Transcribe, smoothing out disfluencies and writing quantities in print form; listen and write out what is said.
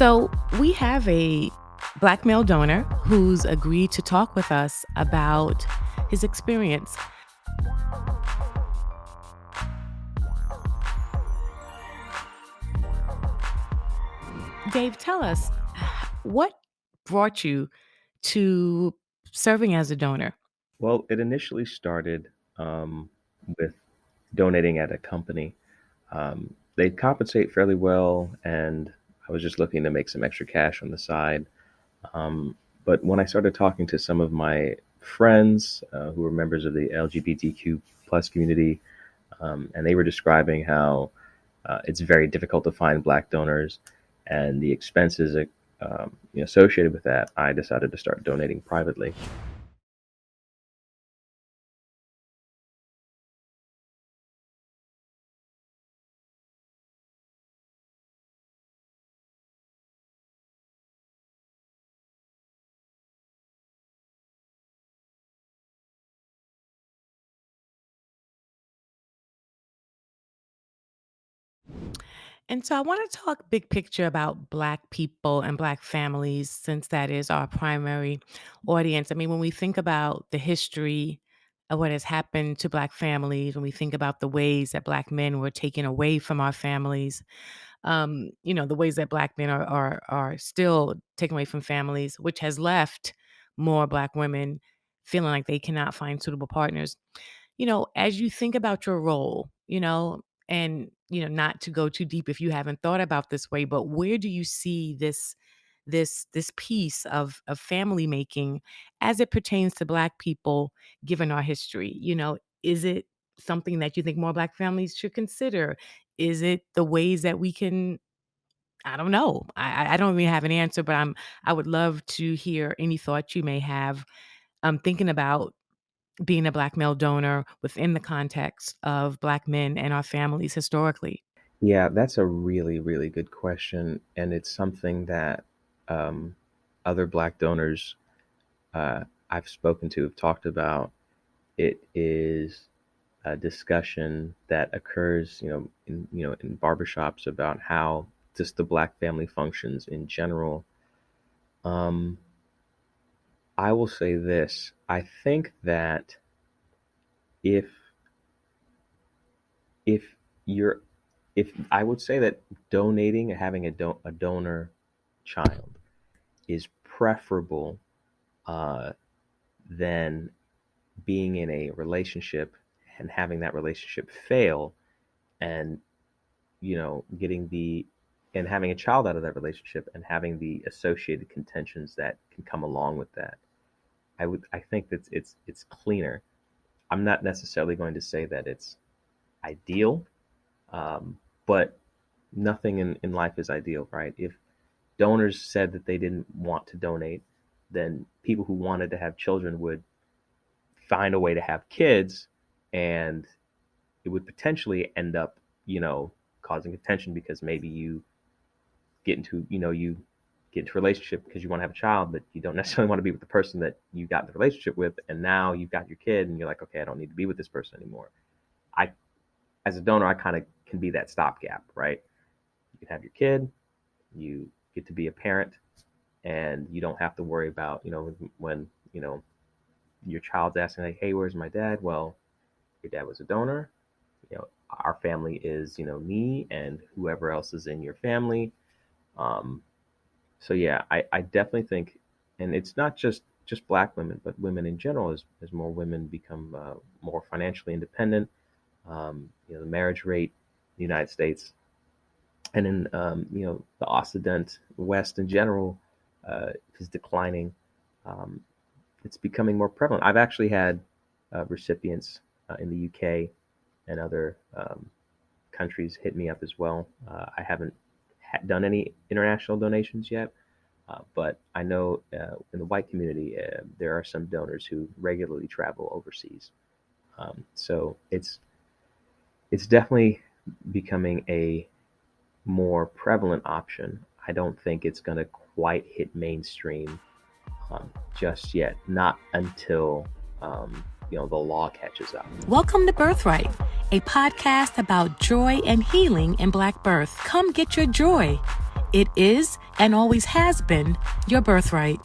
So we have a Black male donor who's agreed to talk with us about his experience. Dave, tell us what brought you to serving as a donor? Well, it initially started with donating at a company. They compensate fairly well, and I was just looking to make some extra cash on the side. But when I started talking to some of my friends who were members of the LGBTQ plus community, and they were describing how it's very difficult to find Black donors and the expenses associated with that, I decided to start donating privately. And so I want to talk big picture about Black people and Black families, since that is our primary audience. I mean, when we think about the history of what has happened to Black families, when we think about the ways that Black men were taken away from our families, the ways that Black men are still taken away from families, which has left more Black women feeling like they cannot find suitable partners. As you think about your role, and not to go too deep if you haven't thought about this way, but where do you see this piece of family making as it pertains to Black people, given our history? Is it something that you think more Black families should consider? Is it the ways that we can? I don't know. I don't really have an answer, but I would love to hear any thoughts you may have. Thinking about being a Black male donor within the context of Black men and our families historically. Yeah, that's a really, really good question, and it's something that um, other Black donors I've spoken to have talked about. It is a discussion that occurs, in barbershops about how just the Black family functions in general. Um, I will say this: I think that if if you're if I would say that donating, having a donor child is preferable uh, than being in a relationship and having that relationship fail, and getting the and having a child out of that relationship and having the associated contentions that can come along with that. I think that it's cleaner. I'm not necessarily going to say that it's ideal, but nothing in life is ideal, right? If donors said that they didn't want to donate, then people who wanted to have children would find a way to have kids, and it would potentially end up, causing contention because maybe you get into a relationship because you want to have a child, but you don't necessarily want to be with the person that you got in the relationship with, and now you've got your kid, and you're like, okay, I don't need to be with this person anymore. I, as a donor, I kind of can be that stopgap, right? You can have your kid, you get to be a parent, and you don't have to worry about, when your child's asking like, hey, where's my dad? Well, your dad was a donor. Our family is, me and whoever else is in your family. Um, so yeah, I definitely think, and it's not just Black women, but women in general, as more women become more financially independent. The marriage rate in the United States and in the Occident, West in general, is declining. Um, it's becoming more prevalent. I've actually had recipients in the UK and other countries hit me up as well. I haven't done any international donations yet, but I know in the white community there are some donors who regularly travel overseas. So it's definitely becoming a more prevalent option. I don't think it's going to quite hit mainstream just yet, not until the law catches up. Welcome to Birthright, a podcast about joy and healing in Black birth. Come get your joy. It is and always has been your birthright.